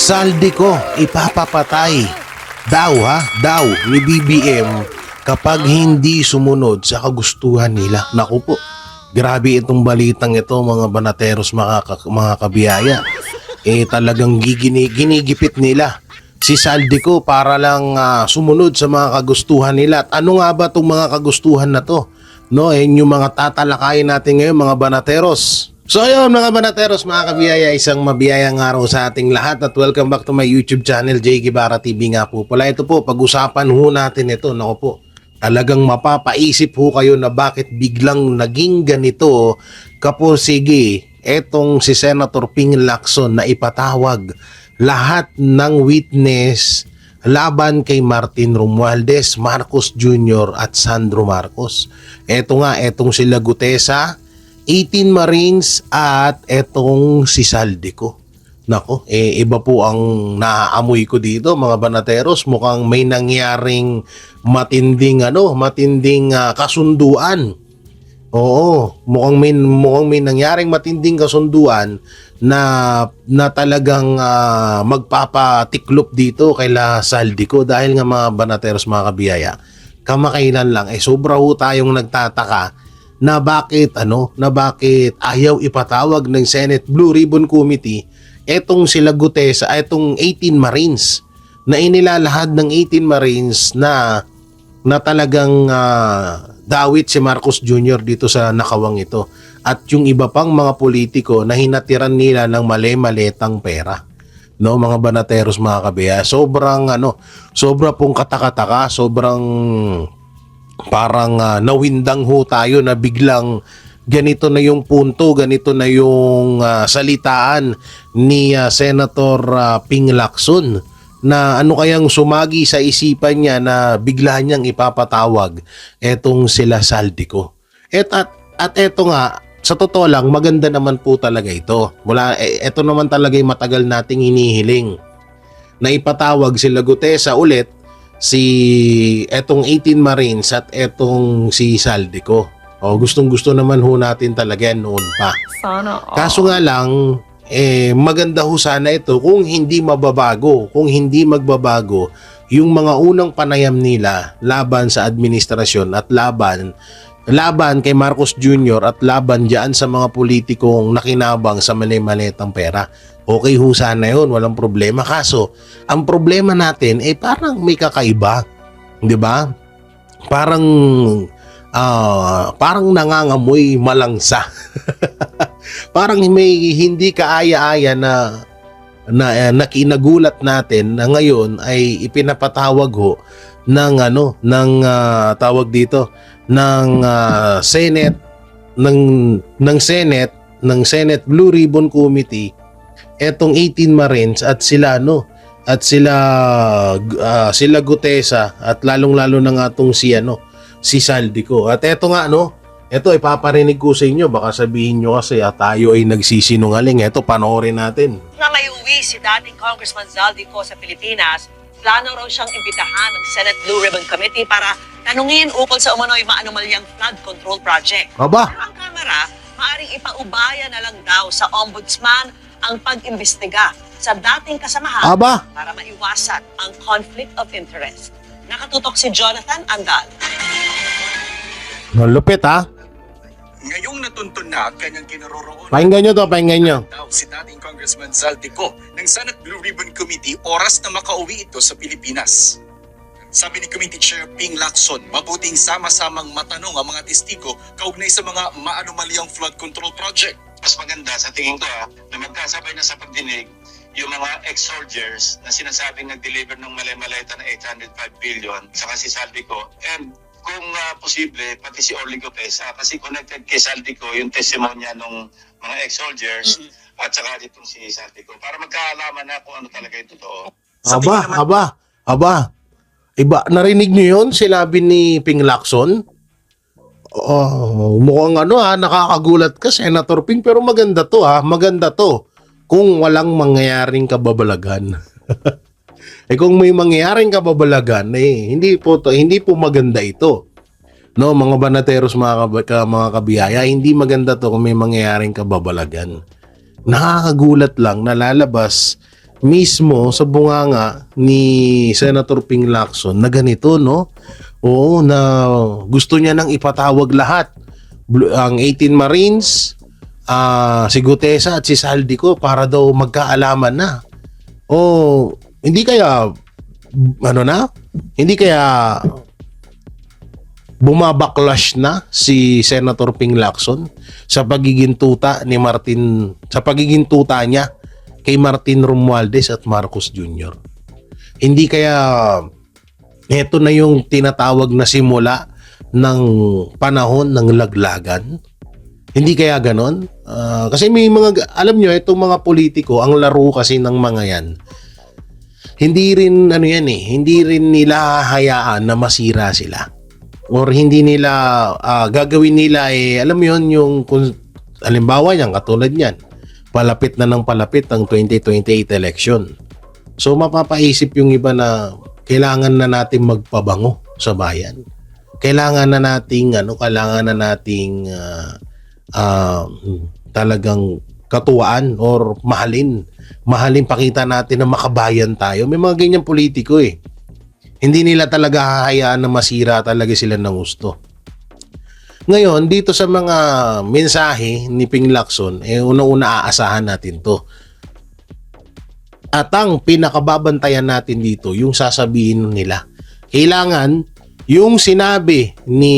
Saldico ipapapatay daw ni BBM kapag hindi sumunod sa kagustuhan nila. Naku po, grabe itong balitang ito mga banateros, mga kabiyaya. Talagang ginigipit nila si Saldico para lang sumunod sa mga kagustuhan nila. At ano nga ba itong mga kagustuhan na to? No, yung mga tatalakayin natin ngayon mga banateros. So ayun mga banateros, mga kabiyaya, isang mabiyayang araw sa ating lahat at welcome back to my YouTube channel, J. Guevara TV nga po pala. Ito po, pag-usapan ho natin ito. Naku po, talagang mapapaisip ho kayo na bakit biglang naging ganito. Sige, etong si Senator Ping Lacson na ipatawag lahat ng witness laban kay Martin Romualdez, Marcos Jr. at Sandro Marcos. Etong sila Gutesa, 18 Marines at etong si Saldico. Nako, iba po ang naaamoy ko dito mga banateros. Mukhang may nangyaring matinding kasunduan. Oo, mukhang may nangyaring matinding kasunduan na talagang magpapatiklop dito kaila Saldico dahil nga mga banateros, mga kabiyaya. Kamakailan lang sobra ho tayong nagtataka na bakit ayaw ipatawag ng Senate Blue Ribbon Committee etong sila Gutesa, etong 18 Marines na inilalahad ng 18 Marines na talagang dawit si Marcos Jr. dito sa nakawang ito at yung iba pang mga politiko na hinatiran nila ng mali-malitang pera. No, mga banateros, mga kabaya, sobra pong katakataka, sobrang parang nawindang ho tayo na biglang ganito na yung punto, ganito na yung salitaan ni Senator Ping Lacson na ano kayang sumagi sa isipan niya na bigla niyang ipapatawag etong sila Saldico. At eto nga, sa totoo lang, maganda naman po talaga ito. Eto naman talaga yung matagal nating hinihiling na ipatawag sila Gutesa ulit, etong 18 Marines at etong si Saldico. Gustong-gusto naman ho natin talaga yan noon pa. Sana. Kaso nga lang, maganda ho sana ito kung hindi magbabago yung mga unang panayam nila laban sa administrasyon at laban kay Marcos Jr. at laban dyan sa mga politikong nakinabang sa mali-malitang pera. Okay ho sana yun, walang problema. Kaso, ang problema natin parang may kakaiba, di ba? Parang nangangamoy malangsa. Parang may hindi kaaya-aya na kinagulat natin na ngayon ay ipinapatawag ho ng tawag dito ng Senate ng Senate Blue Ribbon Committee etong 18 Marines at sila Gutesa at lalong-lalo na nga tong si Saldico. At eto nga ito ipaparinig ko sa inyo, baka sabihin nyo kasi tayo ay nagsisinungaling. Eto, panoorin natin. Na may uwi si dating Congressman Saldico sa Pilipinas, plano raw siyang imbitahan ng Senate Blue Ribbon Committee para tanungin ukol sa umano'y maanumalyang flood control project. Aba? Pero ang Kamara, maaaring ipaubaya na lang daw sa Ombudsman ang pag-imbestiga sa dating kasamahan. Aba? Para maiwasan ang conflict of interest. Nakatutok si Jonathan Andal. Lupit ha? Ngayong natuntun na at kanyang kinaroroonan. Pakinggan nyo. Daw si dating Congressman Saldico ng Senate Blue Ribbon Committee, oras na makauwi ito sa Pilipinas. Sabi ni Committee Chair Ping Lacson, mabuting sama-samang matanong ang mga testigo kaugnay sa mga maanumalyang flood control project. Mas maganda sa tingin ko na magkasabay na sa pagdinig yung mga ex-soldiers na sinasabing nag-deliver ng mali-maleta na 805 billion saka si Saldico, and kung posible pati si Orly Gutesa kasi connected kay Saldico yung testimonya ng mga ex-soldiers at saka ditong si Saldico para magkaalaman na kung ano talaga yung totoo. Aba. Iba, narinig nyo yun? Sinabi ni Ping Lacson? Mukhang nakakagulat ka, Senator Ping, pero maganda to kung walang mangyayaring kababalagan. Kung may mangyayaring kababalagan, hindi po maganda ito. No, mga banateros, mga kabiyaya, hindi maganda to kung may mangyayaring kababalagan. Nakakagulat lang na lalabas mismo sa bunganga ni Senator Ping Lacson na ganito, no? Oo, na gusto niya nang ipatawag lahat. Ang 18 Marines, si Gutesa at si Saldico para daw magkaalaman na. O hindi kaya hindi kaya bumabacklash na si Senator Ping Lacson sa pagiging tuta ni Martin, sa pagiging tuta niya kay Martin Romualdez at Marcos Jr. Hindi kaya ito na yung tinatawag na simula ng panahon ng laglagan? Hindi kaya ganon? Kasi may mga, alam nyo, itong mga politiko, ang laro kasi ng mga yan, hindi rin hindi rin nila hayaan na masira sila. Or hindi nila gagawin nila alam mo yun, yung halimbawa yan, katulad yan, palapit na ng palapit ang 2028 election. So mapapaisip yung iba na kailangan na nating magpabango sa bayan. Kailangan na nating talagang katuwaan or mahalin pakita natin na makabayan tayo. May mga ganyang politiko eh. Hindi nila talaga hahayaan na masira talaga sila ng gusto. Ngayon, dito sa mga mensahe ni Ping Lacson, unang-una aasahan natin to. At ang pinakababantayan natin dito, yung sasabihin nila. Kailangan, yung sinabi ni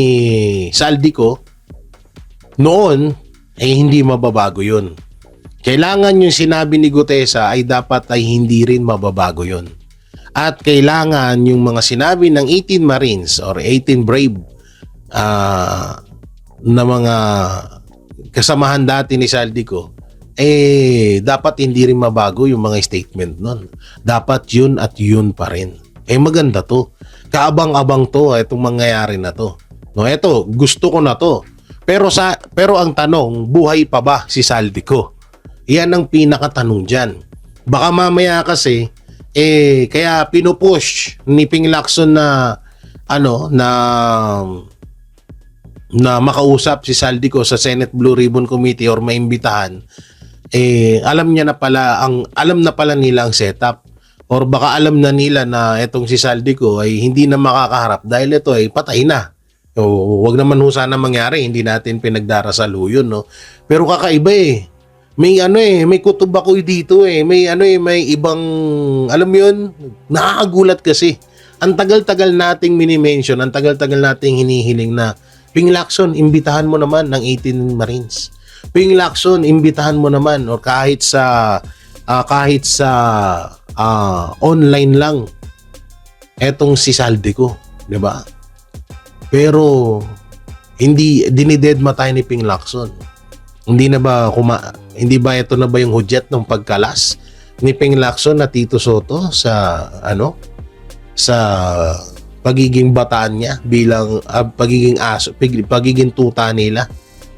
Saldico noon, hindi mababago yun. Kailangan yung sinabi ni Gutesa ay dapat ay hindi rin mababago yun. At kailangan yung mga sinabi ng 18 Marines or 18 Brave na mga kasamahan dati ni Saldico, dapat hindi rin mabago yung mga statement nun. Dapat yun at yun pa rin. Maganda to. Kaabang-abang to, itong mangyayari na to. No, eto, gusto ko na to. Pero ang tanong, buhay pa ba si Saldico? Yan ang pinakatanong diyan. Baka mamaya kasi kaya pinupush ni Ping Lacson na na makausap si Saldico sa Senate Blue Ribbon Committee or maimbitahan. Alam na pala nila ang setup, or baka alam na nila na etong si Saldico ay hindi na makakaharap dahil ito ay patay na. Wag naman ho sana mangyari, hindi natin pinagdarasal ho yun, no? Pero kakaiba may kutob ako dito may ibang, alam mo yun, nakakagulat kasi. Ang tagal-tagal nating mini-mention, ang tagal-tagal nating hinihiling na Ping Lacson, imbitahan mo naman ng 18 Marines. Ping Lacson, imbitahan mo naman, or kahit sa online lang etong si Saldico, 'di ba? Pero hindi dinidedma tayo ni Ping Lacson. Hindi ba ito na ba yung hudyat ng pagkalas ni Ping Lacson na Tito Soto sa pagiging bataan niya bilang pagiging tuta nila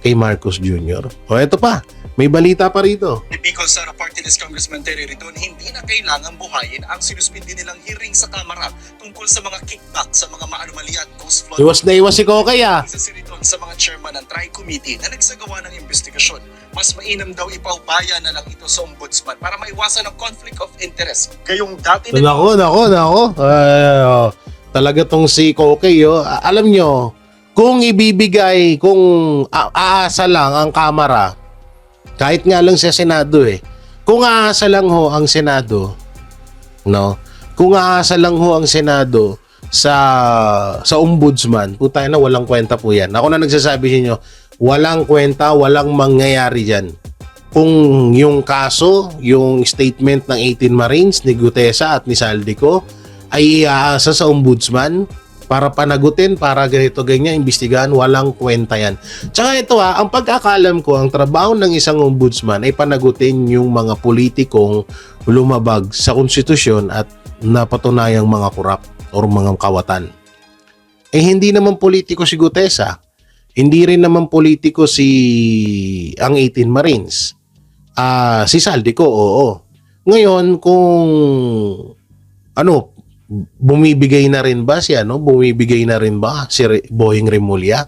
kay Marcos Jr. O eto pa, may balita pa rito. Ni Bicol Sara Party List Congressman Terry Ridon, hindi na kailangang buhayin ang sinuspindi nilang hearing sa Kamara tungkol sa mga kickback sa mga maanomali at ghost flood. Iwas si Kokay Isa si Ridon sa mga chairman ng Tri-Committee na nagsagawa ng investigasyon. Mas mainam daw ipaubaya na lang ito sa ombudsman para maiwasan ang conflict of interest. Gayong dati Nako. Talaga tong si Kokay, alam nyo, kung aasa lang ang Kamara, kahit nga lang sa Senado kung aasa lang ho ang Senado, no? Kung aasa lang ho ang Senado sa ombudsman, putay na, walang kwenta po yan. Ako na nagsasabi sa inyo, walang kwenta, walang mangyayari dyan. Kung yung kaso, yung statement ng 18 Marines ni Gutesa at ni Saldico ay iaasa sa ombudsman para panagutin, para ganito ganyan, imbestigahan, walang kwenta yan. Tsaka ito ang pagkakalam ko, ang trabaho ng isang ombudsman ay panagutin yung mga politikong lumabag sa konstitusyon at napatunayang mga korap or mga kawatan. Hindi naman politiko si Gutesa. Hindi rin naman politiko ang 18 Marines. Si Saldico, oo. Ngayon, kung bumibigay na rin ba si Boying Remulla?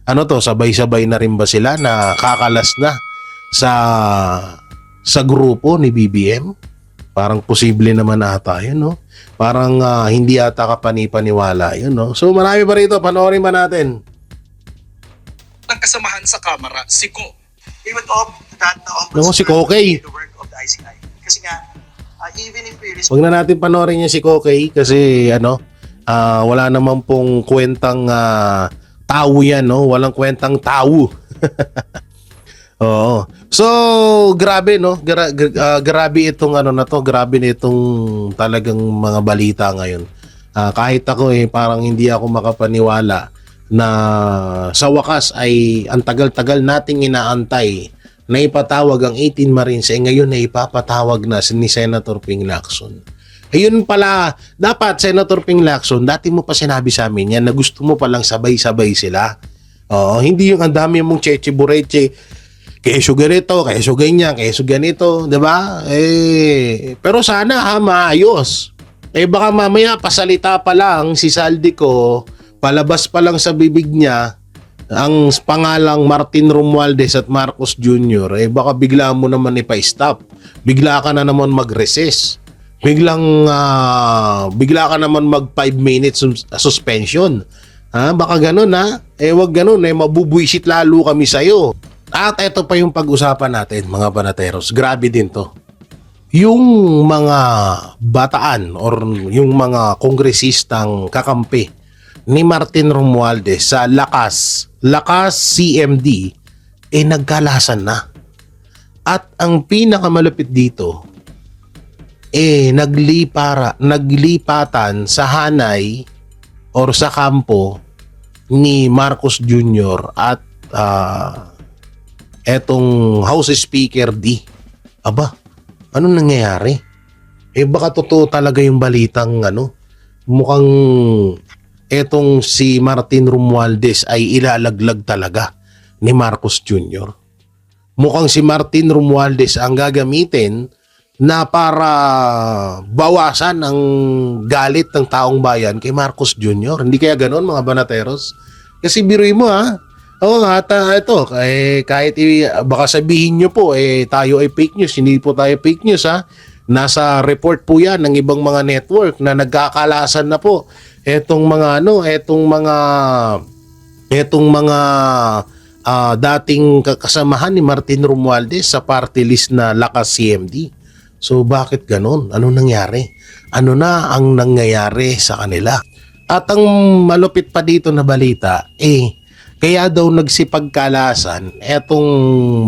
Sabay-sabay na rin ba sila na kakalas na sa grupo ni BBM? Parang posible naman ata yun, no? Parang hindi ata kapani-paniwala yun, no? So marami pa rito, panoorin ba natin? Ang kasamahan sa Kamara, si Ko. We would hope that the Naku, si Ombudsman Kokey. will do the work of the ICI. Kasi nga, even if we Huwag na natin panoorin niya si Kokey kasi wala naman pong kwentang tao yan, no? Walang kwentang tao. Oo. So, grabe, no? Grabe itong grabe nitong talagang mga balita ngayon. Kahit ako parang hindi ako makapaniwala na sa wakas ay ang tagal-tagal nating inaantay na ipatawag ang 18 Marines ngayon na ipapatawag na ni Senator Ping Lacson. Ayun pala, dapat Senator Ping Lacson, dati mo pa sinabi sa amin yan na gusto mo palang sabay-sabay sila. Oo, hindi yung ang dami mong cheche-bureche, keso ganito, keso ganyan, keso ganito, 'di ba? Pero sana maayos. Baka mamaya pasalita pa lang si Saldico, palabas pa lang sa bibig niya ang pangalang Martin Romualdez at Marcos Jr. Baka bigla mo naman ipa-stop. Bigla ka na naman mag-recess. Bigla ka naman mag 5 minutes suspension. Baka ganun wag ganun mabubwisit lalo kami sa'yo. At ito pa yung pag-usapan natin mga banateros. Grabe din to. Yung mga bataan or yung mga kongresistang kakampi ni Martin Romualdez sa Lakas CMD nagkalasan na. At ang pinakamalupit dito naglipatan sa hanay or sa kampo ni Marcos Jr. at etong House Speaker D. Aba, anong nangyayari? Baka totoo talaga yung balitang mukhang etong si Martin Romualdez ay ilalaglag talaga ni Marcos Jr. Mukhang si Martin Romualdez ang gagamitin na para bawasan ang galit ng taong bayan kay Marcos Jr. Hindi kaya ganon mga banateros? Kasi biruin mo oo nga, ito, kahit baka sabihin nyo po, tayo ay fake news. Hindi po tayo fake news, Nasa report po yan ng ibang mga network na nagkakalasan na po etong mga dating kasamahan ni Martin Romualdez sa party list na Lakas CMD. So bakit ganon? Ano nangyari? Ano na ang nangyayari sa kanila? At ang malupit pa dito na balita, kaya daw nagsipagkalasan etong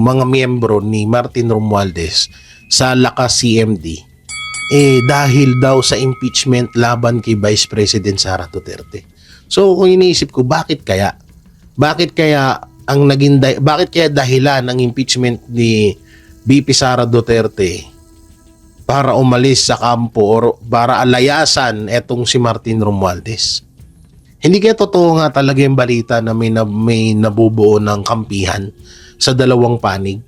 mga miyembro ni Martin Romualdez sa Lakas CMD dahil daw sa impeachment laban kay Vice President Sara Duterte. So kung iniisip ko, bakit kaya dahilan ng impeachment ni VP Sara Duterte para umalis sa kampo or para alayasan etong si Martin Romualdez? Hindi kaya totoo nga talaga yung balita na may nabubuo ng kampihan sa dalawang panig.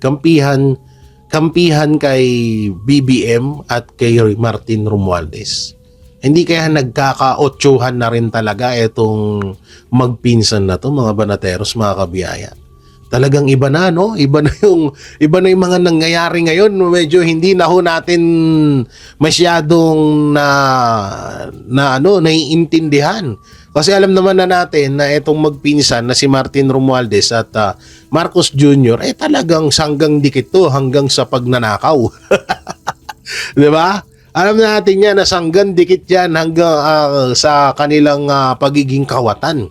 Kampihan kay BBM at kay Martin Romualdez. Hindi kaya nagkaka-otsuhan na rin talaga itong magpinsan na to mga banateros, mga kabiyaya. Talagang iba na, no? Iba na yung mga nangyayari ngayon. Medyo hindi na ho natin masyadong naiintindihan. Kasi alam naman na natin na itong magpinsan na si Martin Romualdez at Marcos Jr. talagang sanggang dikit to hanggang sa pagnanakaw. 'Di ba? Alam natin yan na sanggang dikit yan hanggang sa kanilang pagiging kawatan.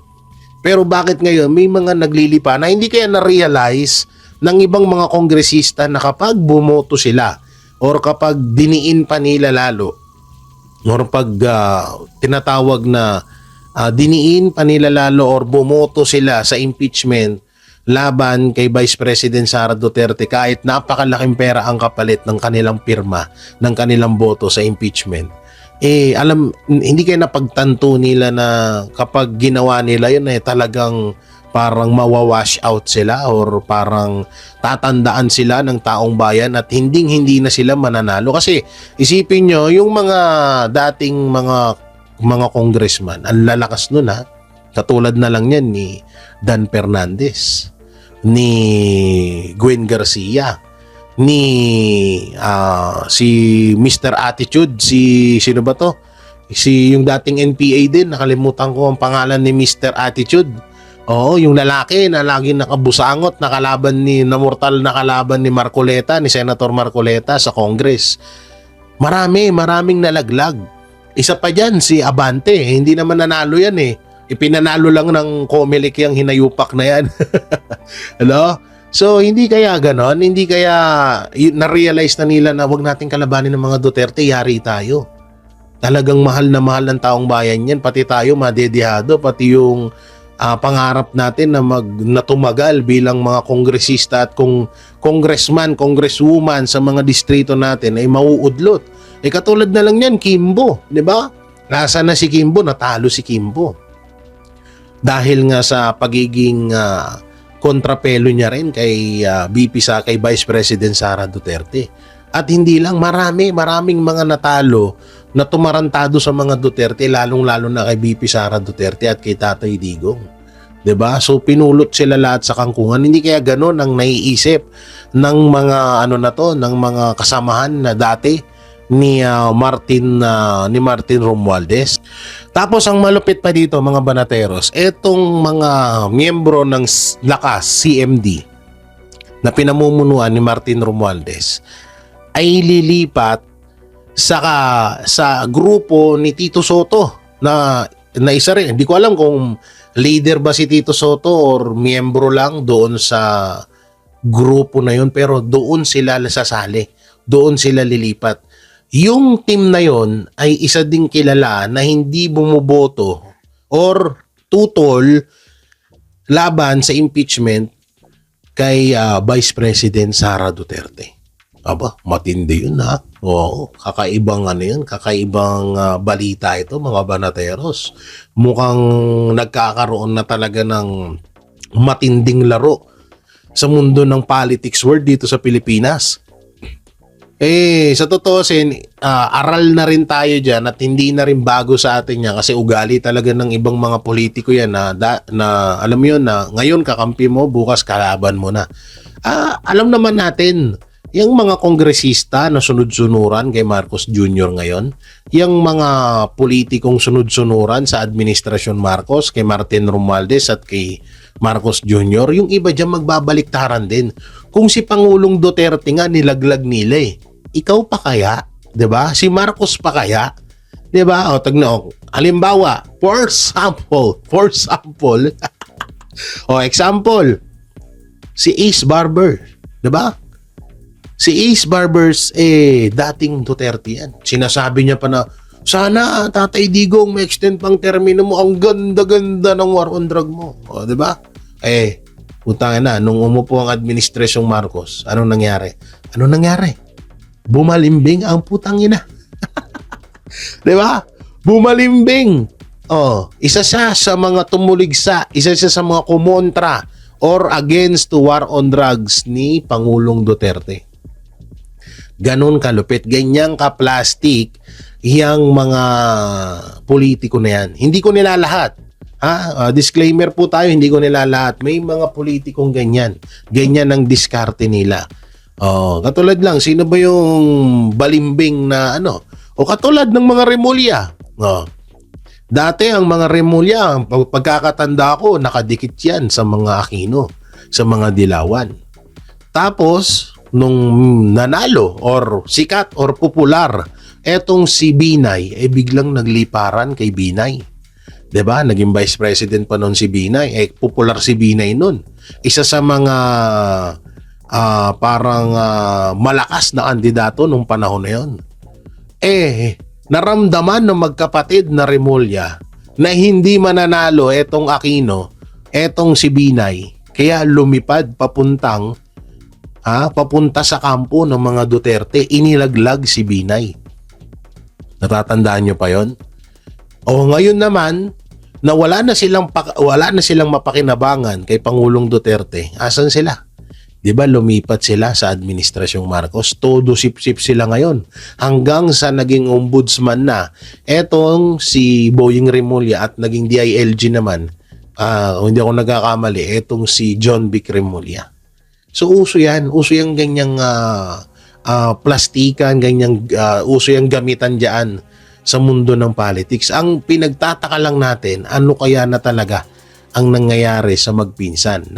Pero bakit ngayon may mga naglilipa na hindi kaya na-realize ng ibang mga kongresista na kapag bumoto sila or kapag diniin pa nila lalo or pag tinatawag na diniin pa nila lalo or bumoto sila sa impeachment laban kay Vice President Sara Duterte kahit napakalaking pera ang kapalit ng kanilang pirma, ng kanilang boto sa impeachment. Hindi kayo napagtanto nila na kapag ginawa nila yun talagang parang mawawash out sila or parang tatandaan sila ng taong bayan at hindi na sila mananalo. Kasi isipin nyo, yung mga dating mga congressman, ang lalakas nun katulad na lang yan ni Dan Fernandez, ni Gwen Garcia, ni si Mr. Attitude, sino ba to? Si yung dating NPA din, nakalimutan ko ang pangalan ni Mr. Attitude. Oo, yung lalaki na laging nakabusangot na mortal na kalaban ni Marcoleta, ni Senator Marcoleta sa Congress. Maraming nalaglag. Isa pa dyan, si Abante. Hindi naman nanalo yan eh. Ipinanalo lang ng Comelec yung hinayupak na yan. Hello? So, hindi kaya ganon? Hindi kaya na-realize na nila na wag nating kalabanin ng mga Duterte, yari tayo. Talagang mahal ng taong bayan yan. Pati tayo madedihado, pati yung pangarap natin na tumagal bilang mga kongresista at kung congressman, congresswoman sa mga distrito natin ay mauudlot. Katulad na lang yan, Kimbo, di ba? Nasa na si Kimbo, natalo si Kimbo. Dahil nga sa pagiging kontrapelo niya rin kay kay Vice President Sara Duterte. At hindi lang, maraming mga natalo na tumarantado sa mga Duterte, lalong-lalo na kay BP Sara Duterte at kay Tatay Digong. 'Di ba? So pinulot sila lahat sa kangkungan. Hindi kaya ganoon ang naiisip ng mga ng mga kasamahan na dati ni Martin Romualdez. Tapos ang malupit pa dito mga banateros, etong mga miyembro ng Lakas CMD na pinamumunuan ni Martin Romualdez ay lilipat sa grupo ni Tito Soto na isa rin. Hindi ko alam kung leader ba si Tito Soto or miyembro lang doon sa grupo na yun, pero doon sila sasali. Doon sila lilipat. Yung team na yon ay isa ding kilala na hindi bumuboto or tutol laban sa impeachment kay Vice President Sara Duterte. Aba, matindi yun ha. Oo, kakaibang balita ito mga banateros. Mukhang nagkakaroon na talaga ng matinding laro sa mundo ng politics world dito sa Pilipinas. Sa totoo aral na rin tayo dyan at hindi na rin bago sa atin yan kasi ugali talaga ng ibang mga politiko yan na alam mo yun na ngayon kakampi mo, bukas kalaban mo na. Alam naman natin, yung mga kongresista na sunod-sunuran kay Marcos Jr. ngayon, yung mga politikong sunod-sunuran sa Administrasyon Marcos, kay Martin Romualdez at kay Marcos Jr., yung iba dyan magbabaliktaran din. Kung si Pangulong Duterte nga nilaglag nila ikaw pa kaya? 'Di ba? Si Marcos pa kaya? 'Di ba? Halimbawa, for sample, example, si Ace Barber, 'di ba? Si Ace Barbers dating Duterte yan. Sinasabi niya pa na sana Tatay Digong ma-extend pang termino mo, ang ganda-ganda ng war on drug mo. 'Di ba? Putang ina, nung umupo ang administrasyong Marcos, anong nangyari? Bumalimbing ang putang ina. 'Di ba? Bumalimbing. Isa siya sa mga tumuligsa, isa siya sa mga kumontra or against to war on drugs ni Pangulong Duterte. Ganon kalupit, ganyang ka-plastic yung mga politiko na yan. Hindi ko nila lahat. Disclaimer po tayo, hindi ko nila lahat. May mga politikong ganyan. Ganyan ang diskarte nila. Katulad lang, sino ba yung balimbing na O katulad ng mga Remulla. Dati ang mga Remulla, pagkakatanda ko, nakadikit yan sa mga Aquino, sa mga Dilawan. Tapos, nung nanalo or sikat or popular etong si Binay, biglang nagliparan kay Binay. 'Di ba? Naging vice president pa noon si Binay. Popular si Binay noon. Isa sa mga parang malakas na kandidato nung panahon na 'yon. Naramdaman ng magkapatid na Remulla na hindi mananalo etong Aquino, etong si Binay. Kaya lumipad papunta sa kampo ng mga Duterte, inilaglag si Binay. Natatandaan nyo pa yon? Ngayon naman, na wala na silang mapakinabangan kay Pangulong Duterte, asan sila? 'Di ba lumipat sila sa Administrasyong Marcos? Todo sip-sip sila ngayon. Hanggang sa naging ombudsman na etong si Boying Remulla at naging DILG naman, hindi ako nagkakamali, etong si John Vic Remulla. So uso yan, ganyang plastikan, ganyang uso yung gamitan diyan sa mundo ng politics. Ang pinagtataka lang natin, ano kaya na talaga ang nangyayari sa magpinsan?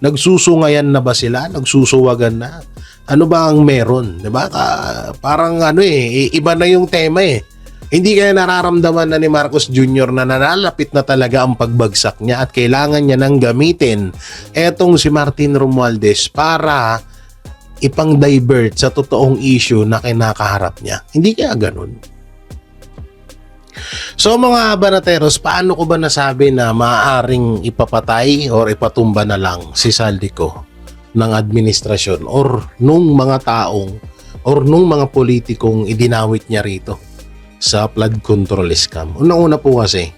Nagsusungayan na ba sila? Nagsusuwagan na? Ano ba ang meron? 'Di ba? Parang iba na yung tema eh. Hindi kaya nararamdaman na ni Marcos Jr. na nalalapit na talaga ang pagbagsak niya at kailangan niya nang gamitin etong si Martin Romualdez para ipang-divert sa totoong issue na kinakaharap niya. Hindi kaya ganun. So mga banateros, paano ko ba nasabi na maaaring ipapatay or ipatumba na lang si Saldico ng administrasyon or nung mga taong or nung mga politikong idinawit niya rito sa flood control scam? Unang-una po kasi,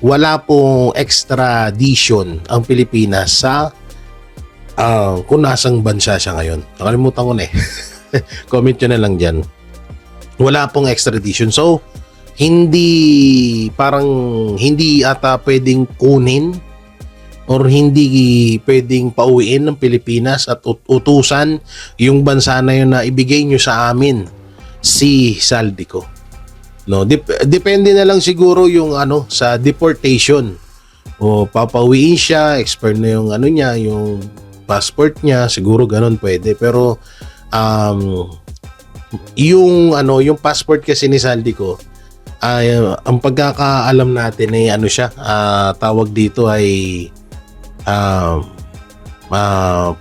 wala pong extradition ang Pilipinas sa kung nasang bansa siya ngayon. Nakalimutan ko na eh. Comment nyo na lang dyan. Wala pong extradition. So, hindi ata pwedeng kunin or hindi pwedeng pauwiin ng Pilipinas at utusan yung bansa na yun na ibigay nyo sa amin si Saldico. No, depende na lang siguro yung sa deportation. O papauwiin siya, expire na yung niya, yung passport niya, siguro ganun pwede. Pero yung passport kasi ni Saldico, ang pagkakaalam natin ay siya, tawag dito ay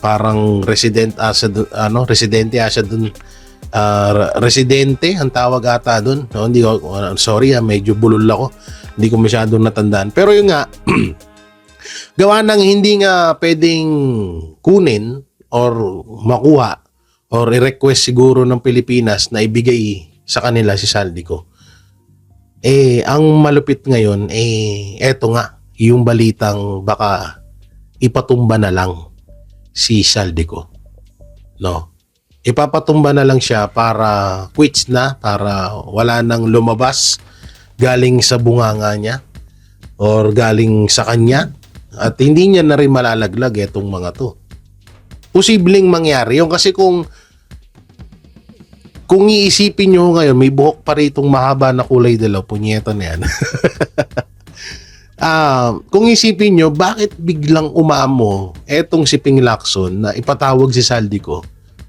parang residente siya dun, residente ang tawag ata dun. No, hindi ko, sorry medyo bulol ako, hindi ko masyadong natandaan. Pero yung nga gawa ng hindi nga pwedeng kunin or makuha or i-request siguro ng Pilipinas na ibigay sa kanila si Saldico. Ang malupit ngayon, eto nga, yung balitang baka ipatumba na lang si Saldico. No? Ipapatumba na lang siya para quits na, para wala nang lumabas galing sa bunganga niya or galing sa kanya at hindi niya na rin malalaglag etong mga to. Posibleng mangyari yun kasi kung iisipin nyo ngayon, may buhok pa ritong mahaba na kulay dilaw, punyeta na yan. Kung isipin nyo, bakit biglang umamo etong si Ping Lacson na ipatawag si Saldico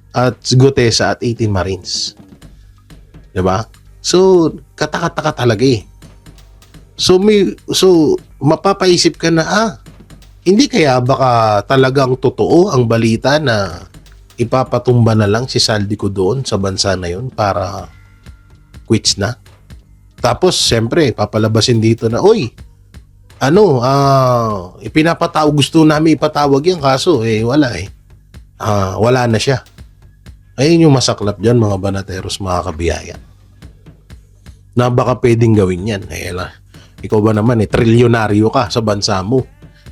at Gutesa at 18 Marines? Diba? So, kataka-taka talaga eh. So, mapapaisip ka na, hindi kaya baka talagang totoo ang balita na ipapatumba na lang si Saldico doon sa bansa na yun para quits na. Tapos, siyempre, papalabasin dito na, gusto namin ipatawag yan, kaso, wala eh. Wala na siya. Ayun yung masaklap dyan, mga banateros, mga kabiyaya. Na baka pwedeng gawin yan. Ikaw ba naman, trilyonaryo ka sa bansa mo.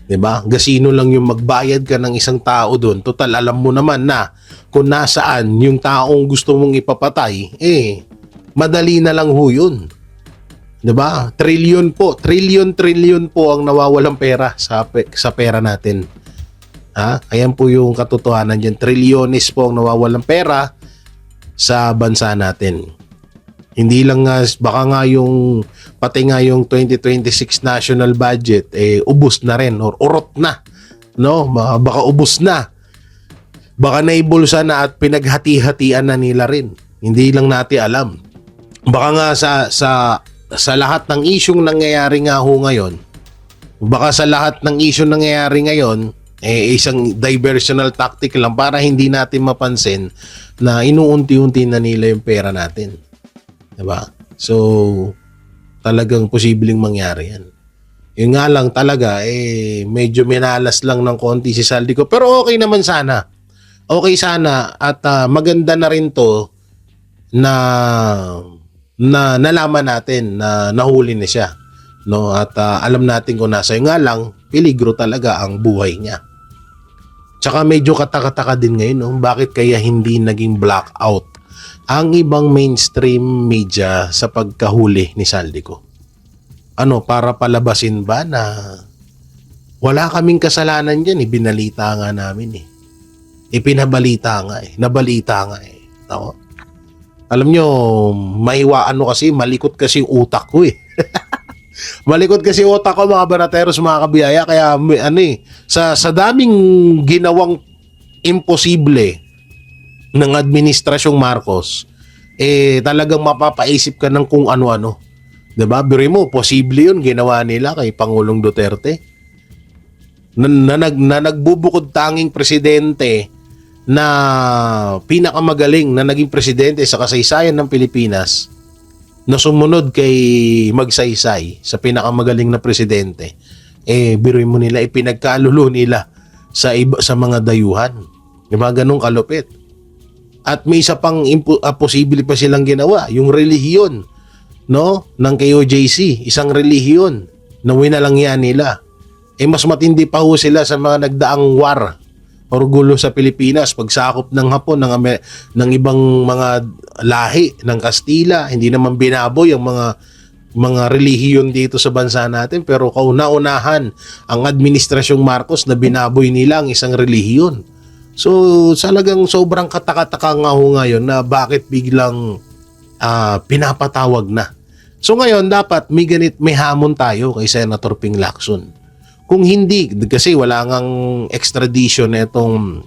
'Di ba? Gasino lang yung magbayad ka ng isang tao doon. Total, alam mo naman na kung nasaan yung taong gusto mong ipapatay, madali na lang ho yun. 'Di ba? Trilyon po ang nawawalang pera sa pera natin. Ayan po yung katotohanan diyan. Trilyones po ang nawawalang pera sa bansa natin. Hindi lang baka nga pati nga yung 2026 national budget ubos na rin or urot na, no? Baka ubos na, baka naibulsa na at pinaghati-hatian na nila rin, hindi lang natin alam. Baka nga sa lahat ng isyung nangyayari nga ho ngayon, baka sa lahat ng isyung nangyayari ngayon isang diversional tactic lang para hindi natin mapansin na inuunti-unti na nila yung pera natin. Diba? So, talagang posibleng mangyari yan. Yun nga lang talaga, medyo minalas lang ng konti si Saldico. Pero okay naman sana. Okay sana at maganda na rin to na nalaman natin na nahuli na siya. No? At alam natin kung nasa yun nga lang, peligro talaga ang buhay niya. Tsaka medyo katakataka din ngayon, no? Bakit kaya hindi naging blackout ang ibang mainstream media sa pagkahuli ni Saldico? Para palabasin ba na wala kaming kasalanan dyan? Binalita nga namin Ipinabalita nga eh. Nabalita nga eh. Ako. Alam nyo, kasi, malikot kasi yung utak ko eh. Malikot kasi yung utak ko mga banateros, mga kabiyaya. Kaya sa daming ginawang imposible ng administrasyong Marcos, talagang mapapaisip ka ng kung ano-ano. Diba? Biro mo, posible yun ginawa nila kay Pangulong Duterte. Na nagbubukod tanging presidente na pinakamagaling na naging presidente sa kasaysayan ng Pilipinas na sumunod kay Magsaysay sa pinakamagaling na presidente, biruin mo nila, ipinagkalulo nila sa mga dayuhan. Diba? Ganun kalupit. At may isa pang posible pa silang ginawa, yung relihiyon, no, ng KOJC, isang relihiyon na winalang yan nila. Mas matindi pa ho sila sa mga nagdaang war or gulo sa Pilipinas, pagsakop ng Hapon, ng ibang mga lahi ng Kastila. Hindi naman binaboy ang mga relihiyon dito sa bansa natin, pero kauna-unahan ang administrasyong Marcos na binaboy nila ang isang relihiyon. So talagang sobrang katakataka nga ho ngayon na bakit biglang pinapatawag na. So ngayon dapat may hamon tayo kay Senator Ping Lacson. Kung hindi, kasi wala ngang extradition itong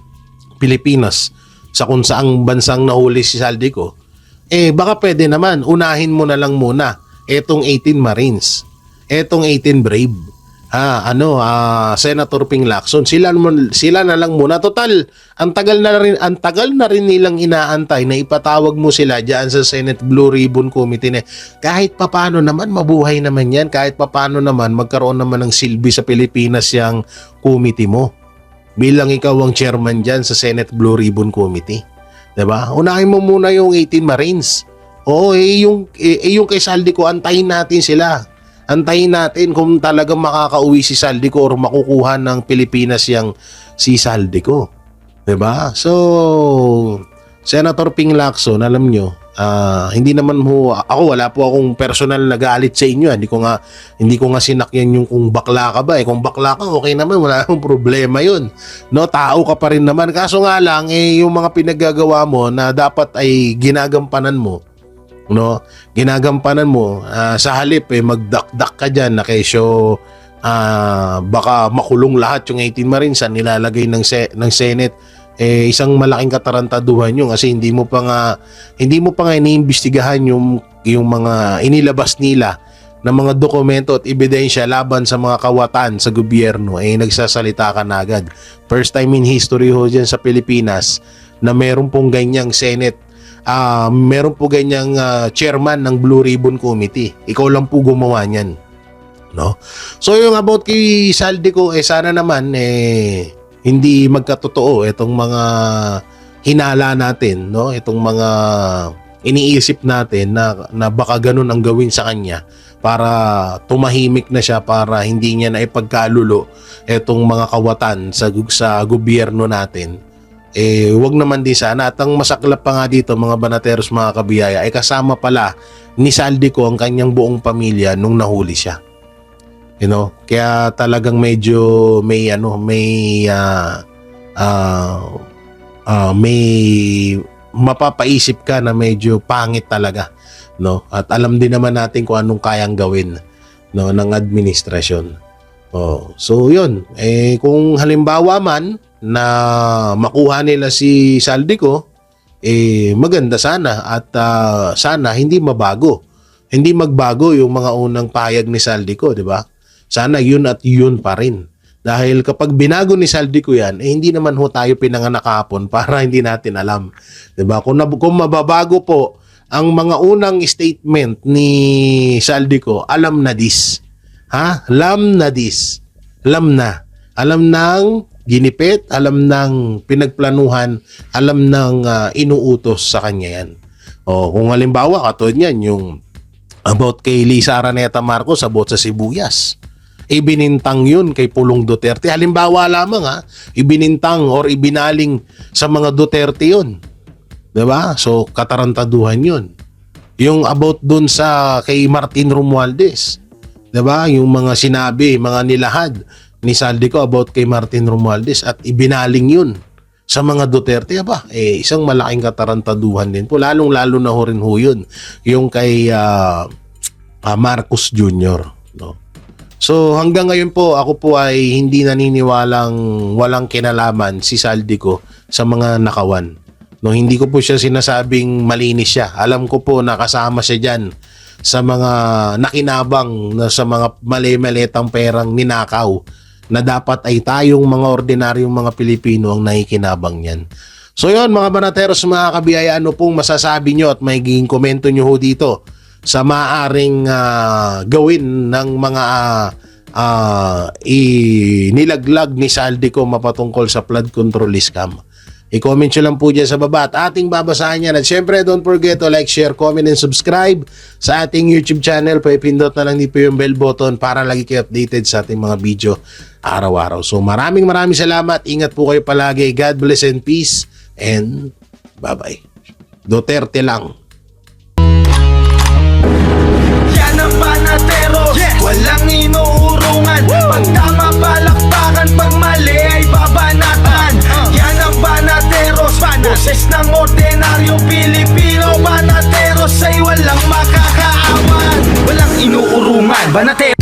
Pilipinas sa kung saang bansang nahuli si Saldico, baka pwede naman, unahin mo na lang muna etong 18 Marines, etong 18 Brave, Senator Ping Lacson, sila na lang muna. Total, ang tagal na rin nilang inaantay na ipatawag mo sila diyan sa Senate Blue Ribbon Committee na kahit papaano naman mabuhay naman yan, kahit papaano naman magkaroon naman ng silbi sa Pilipinas yung committee mo. Bilang ikaw ang chairman diyan sa Senate Blue Ribbon Committee. 'Di ba? Unahin mo muna yung 18 Marines. Oo, yung kay Saldico, antayin natin sila. Antayin natin kung talagang makakauwi si Saldico or makukuha ng Pilipinas yang si Saldico. 'Di ba? So, Senator Ping Lacson, alam nyo, hindi naman wala po akong personal na galit sa inyo. Hindi ko nga sinakyan yung kung bakla ka ba. Kung bakla ka, okay naman, wala akong problema yun. No, tao ka pa rin naman. Kaso nga lang, yung mga pinaggagawa mo na dapat ay ginagampanan mo, no? Ginagampanan mo, sa halip magdakdak ka diyan na kesyo baka makulong lahat yung 18 Marines ang nilalagay ng Senate. Isang malaking katarantaduhan yun kasi hindi mo pa nga iniimbestigahan yung mga inilabas nila na mga dokumento at ebidensya laban sa mga kawatan sa gobyerno. Nagsasalita ka na agad. First time in history ho dyan sa Pilipinas na meron pong ganyang Senate, meron po ganyang chairman ng Blue Ribbon Committee. Ikaw lang po gumawa niyan, no? So yung about kay Saldico, sana naman hindi magkatotoo itong mga hinala natin, no? Itong mga iniisip natin na baka ganun ang gawin sa kanya para tumahimik na siya, para hindi niya na ipagkalulo itong mga kawatan sa gobyerno natin. Wag naman din sana. At ang masaklap pa nga dito, mga banateros, mga kabiyaya, kasama pala ni Saldico ang kanyang buong pamilya nung nahuli siya. Kaya talagang medyo may mapapaisip ka na medyo pangit talaga, no? At alam din naman natin kung anong kayang gawin, no, ng administrasyon. So yun, kung halimbawa man na makuha nila si Saldico, maganda sana at sana hindi magbago yung mga unang pahayag ni Saldico, di ba? Sana yun at yun pa rin. Dahil kapag binago ni Saldico yan, hindi naman ho tayo pinanganak kahapon para hindi natin alam. Diba? Kung mababago po ang mga unang statement ni Saldico, alam na this. Alam na this. Alam na. Alam ng ginipit, alam ng pinagplanuhan, alam ng inuutos sa kanya yan. Kung halimbawa, katulad yan, yung about kay Lisa Araneta Marcos, about sa sibuyas. Ibinintang yun kay Pulong Duterte. Halimbawa lamang ibinintang or ibinaling sa mga Duterte yun. Diba? So, katarantaduhan yun. Yung about dun sa kay Martin Romualdez. Diba? Yung mga sinabi, mga nilahad ni Saldico about kay Martin Romualdez at ibinaling yun sa mga Duterte, isang malaking katarantaduhan din po. Lalong-lalo na ho rin ho yun, yung kay Marcos Jr. No? So hanggang ngayon po, ako po ay hindi naniniwalang walang kinalaman si Saldico sa mga nakawan. No, hindi ko po siya sinasabing malinis siya. Alam ko po nakasama siya dyan sa mga nakinabang na sa mga mali-malitang perang ninakaw na dapat ay tayong mga ordinaryong mga Pilipino ang nakikinabang niyan. So yun mga banateros, mga kabiyaya, ano pong masasabi nyo at may giging komento nyo ho dito sa maaring gawin ng mga inilaglag ni Saldico mapatungkol sa flood control scam. I-comment nyo lang po dyan sa baba at ating babasahin yan. At syempre, don't forget to like, share, comment, and subscribe sa ating YouTube channel. Pipindot na lang din po yung bell button para lagi kayo updated sa ating mga video araw-araw. So maraming salamat. Ingat po kayo palagi. God bless and peace. And bye-bye. Duterte lang. Yan ang banatero, walang inuurungan. Pag tama palakpakan, pag mali ay babanatan. Yan ang banateros, boses ng ordinaryong Pilipino. Banateros ay walang makakaawan, walang inuurungan. Banatero